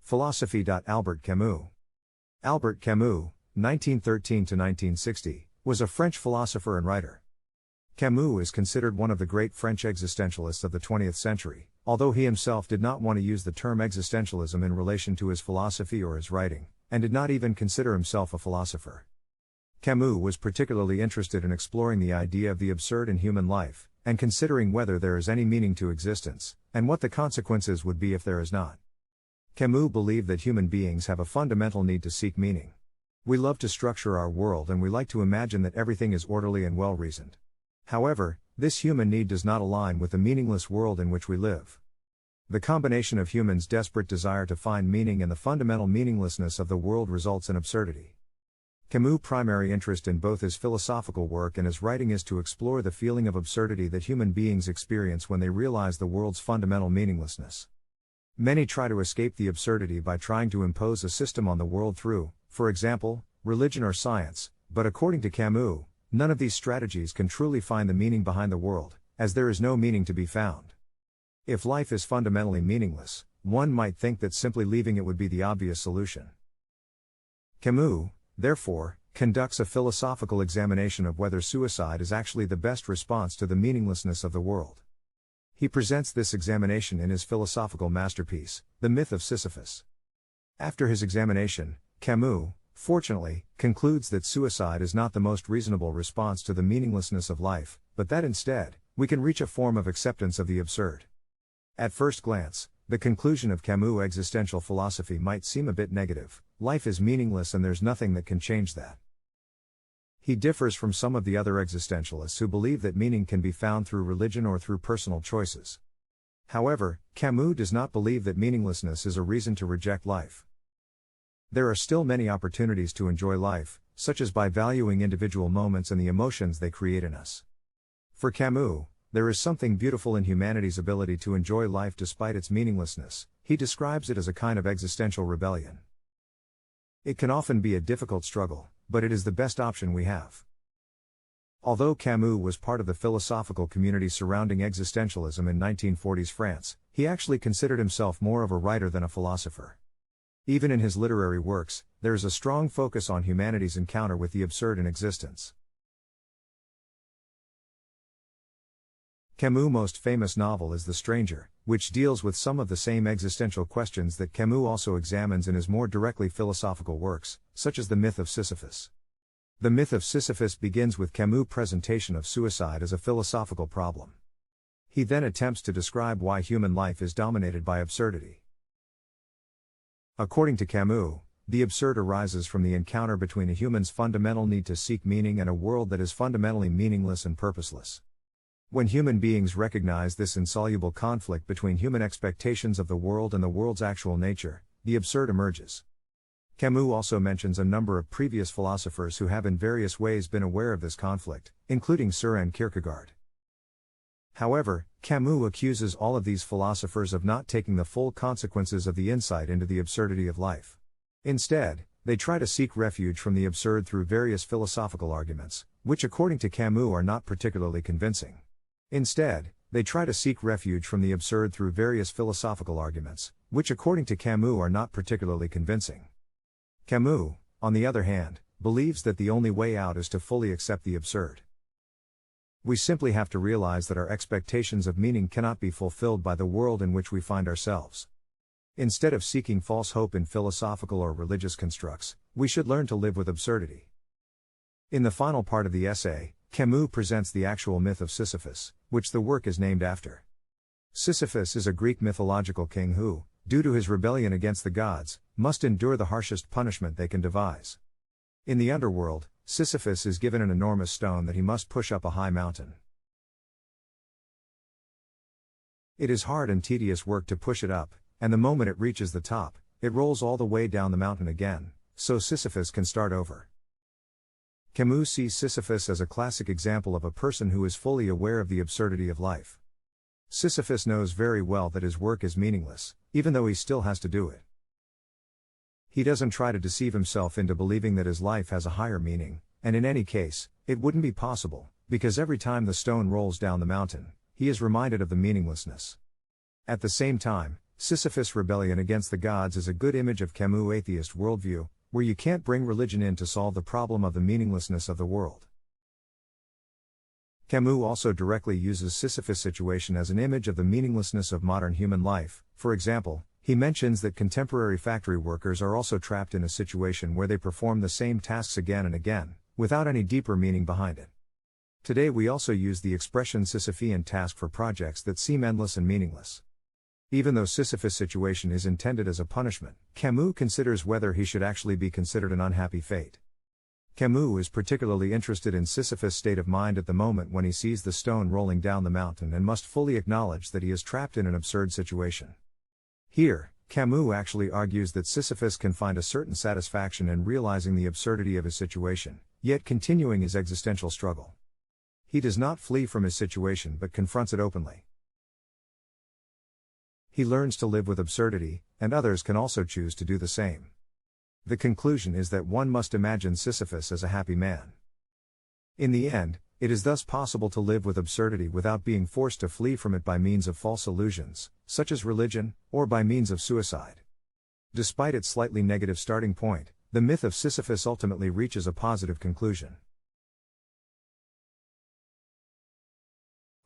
Philosophy. Albert Camus. Albert Camus, 1913–1960, was a French philosopher and writer. Camus is considered one of the great French existentialists of the 20th century, although he himself did not want to use the term existentialism in relation to his philosophy or his writing, and did not even consider himself a philosopher. Camus was particularly interested in exploring the idea of the absurd in human life, and considering whether there is any meaning to existence, and what the consequences would be if there is not. Camus believed that human beings have a fundamental need to seek meaning. We love to structure our world and we like to imagine that everything is orderly and well-reasoned. However, this human need does not align with the meaningless world in which we live. The combination of humans' desperate desire to find meaning and the fundamental meaninglessness of the world results in absurdity. Camus' primary interest in both his philosophical work and his writing is to explore the feeling of absurdity that human beings experience when they realize the world's fundamental meaninglessness. Many try to escape the absurdity by trying to impose a system on the world through, for example, religion or science, but according to Camus, none of these strategies can truly find the meaning behind the world, as there is no meaning to be found. If life is fundamentally meaningless, one might think that simply leaving it would be the obvious solution. Camus, therefore, conducts a philosophical examination of whether suicide is actually the best response to the meaninglessness of the world. He presents this examination in his philosophical masterpiece, The Myth of Sisyphus. After his examination, Camus, fortunately, concludes that suicide is not the most reasonable response to the meaninglessness of life, but that instead, we can reach a form of acceptance of the absurd. At first glance, the conclusion of Camus' existential philosophy might seem a bit negative: life is meaningless and there's nothing that can change that. He differs from some of the other existentialists who believe that meaning can be found through religion or through personal choices. However, Camus does not believe that meaninglessness is a reason to reject life. There are still many opportunities to enjoy life, such as by valuing individual moments and the emotions they create in us. For Camus, there is something beautiful in humanity's ability to enjoy life despite its meaninglessness. He describes it as a kind of existential rebellion. It can often be a difficult struggle, but it is the best option we have. Although Camus was part of the philosophical community surrounding existentialism in 1940s France, he actually considered himself more of a writer than a philosopher. Even in his literary works, there is a strong focus on humanity's encounter with the absurd in existence. Camus' most famous novel is The Stranger, which deals with some of the same existential questions that Camus also examines in his more directly philosophical works, such as The Myth of Sisyphus. The Myth of Sisyphus begins with Camus' presentation of suicide as a philosophical problem. He then attempts to describe why human life is dominated by absurdity. According to Camus, the absurd arises from the encounter between a human's fundamental need to seek meaning and a world that is fundamentally meaningless and purposeless. When human beings recognize this insoluble conflict between human expectations of the world and the world's actual nature, the absurd emerges. Camus also mentions a number of previous philosophers who have in various ways been aware of this conflict, including Søren Kierkegaard. However, Camus accuses all of these philosophers of not taking the full consequences of the insight into the absurdity of life. Instead, they try to seek refuge from the absurd through various philosophical arguments, which according to Camus are not particularly convincing. Instead, they try to seek refuge from the absurd through various philosophical arguments, which according to Camus are not particularly convincing. Camus, on the other hand, believes that the only way out is to fully accept the absurd. We simply have to realize that our expectations of meaning cannot be fulfilled by the world in which we find ourselves. Instead of seeking false hope in philosophical or religious constructs, we should learn to live with absurdity. In the final part of the essay, Camus presents the actual myth of Sisyphus, which the work is named after. Sisyphus is a Greek mythological king who, due to his rebellion against the gods, must endure the harshest punishment they can devise. In the underworld, Sisyphus is given an enormous stone that he must push up a high mountain. It is hard and tedious work to push it up, and the moment it reaches the top, it rolls all the way down the mountain again, so Sisyphus can start over. Camus sees Sisyphus as a classic example of a person who is fully aware of the absurdity of life. Sisyphus knows very well that his work is meaningless, even though he still has to do it. He doesn't try to deceive himself into believing that his life has a higher meaning, and in any case, it wouldn't be possible, because every time the stone rolls down the mountain, he is reminded of the meaninglessness. At the same time, Sisyphus' rebellion against the gods is a good image of Camus' atheist worldview, where you can't bring religion in to solve the problem of the meaninglessness of the world. Camus also directly uses Sisyphus' situation as an image of the meaninglessness of modern human life. For example, he mentions that contemporary factory workers are also trapped in a situation where they perform the same tasks again and again, without any deeper meaning behind it. Today we also use the expression Sisyphean task for projects that seem endless and meaningless. Even though Sisyphus' situation is intended as a punishment, Camus considers whether he should actually be considered an unhappy fate. Camus is particularly interested in Sisyphus' state of mind at the moment when he sees the stone rolling down the mountain and must fully acknowledge that he is trapped in an absurd situation. Here, Camus actually argues that Sisyphus can find a certain satisfaction in realizing the absurdity of his situation, yet continuing his existential struggle. He does not flee from his situation but confronts it openly. He learns to live with absurdity, and others can also choose to do the same. The conclusion is that one must imagine Sisyphus as a happy man. In the end, it is thus possible to live with absurdity without being forced to flee from it by means of false illusions, such as religion, or by means of suicide. Despite its slightly negative starting point, the myth of Sisyphus ultimately reaches a positive conclusion.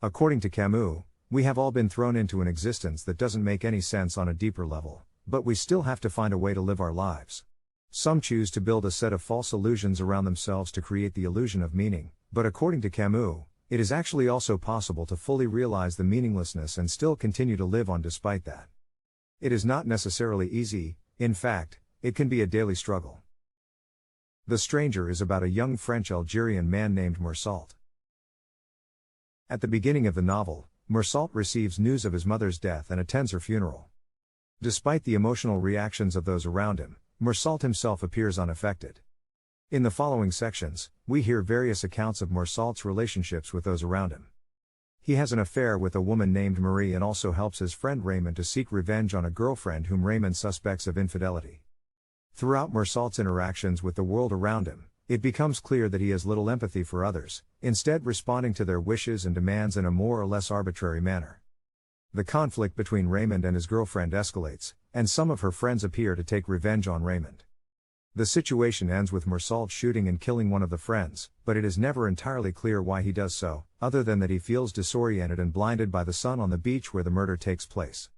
According to Camus, we have all been thrown into an existence that doesn't make any sense on a deeper level, but we still have to find a way to live our lives. Some choose to build a set of false illusions around themselves to create the illusion of meaning, but according to Camus, it is actually also possible to fully realize the meaninglessness and still continue to live on despite that. It is not necessarily easy, in fact, it can be a daily struggle. The Stranger is about a young French-Algerian man named Meursault. At the beginning of the novel, Meursault receives news of his mother's death and attends her funeral. Despite the emotional reactions of those around him, Meursault himself appears unaffected. In the following sections, we hear various accounts of Meursault's relationships with those around him. He has an affair with a woman named Marie and also helps his friend Raymond to seek revenge on a girlfriend whom Raymond suspects of infidelity. Throughout Meursault's interactions with the world around him, it becomes clear that he has little empathy for others, instead responding to their wishes and demands in a more or less arbitrary manner. The conflict between Raymond and his girlfriend escalates, and some of her friends appear to take revenge on Raymond. The situation ends with Meursault shooting and killing one of the friends, but it is never entirely clear why he does so, other than that he feels disoriented and blinded by the sun on the beach where the murder takes place.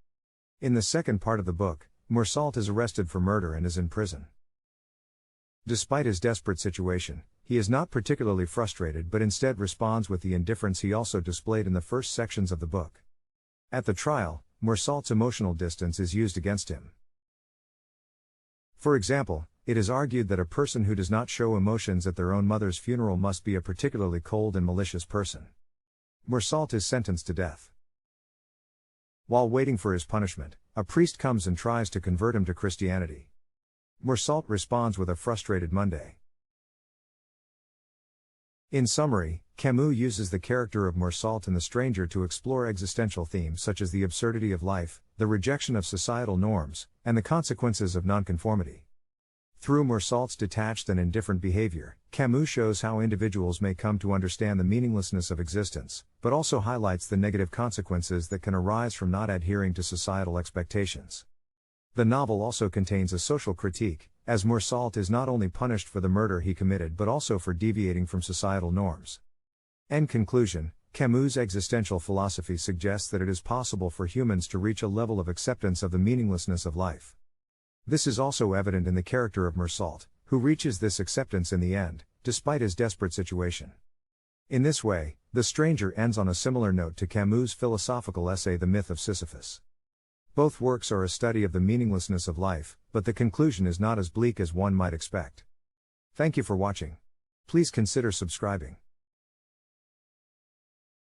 In the second part of the book, Meursault is arrested for murder and is in prison. Despite his desperate situation, he is not particularly frustrated but instead responds with the indifference he also displayed in the first sections of the book. At the trial, Meursault's emotional distance is used against him. For example, it is argued that a person who does not show emotions at their own mother's funeral must be a particularly cold and malicious person. Meursault is sentenced to death. While waiting for his punishment, a priest comes and tries to convert him to Christianity. Meursault responds with a frustrated Monday. In summary, Camus uses the character of Meursault in The Stranger to explore existential themes such as the absurdity of life, the rejection of societal norms, and the consequences of nonconformity. Through Meursault's detached and indifferent behavior, Camus shows how individuals may come to understand the meaninglessness of existence, but also highlights the negative consequences that can arise from not adhering to societal expectations. The novel also contains a social critique, as Meursault is not only punished for the murder he committed but also for deviating from societal norms. End conclusion, Camus' existential philosophy suggests that it is possible for humans to reach a level of acceptance of the meaninglessness of life. This is also evident in the character of Meursault, who reaches this acceptance in the end, despite his desperate situation. In this way, The Stranger ends on a similar note to Camus' philosophical essay The Myth of Sisyphus. Both works are a study of the meaninglessness of life, but the conclusion is not as bleak as one might expect. Thank you for watching. Please consider subscribing.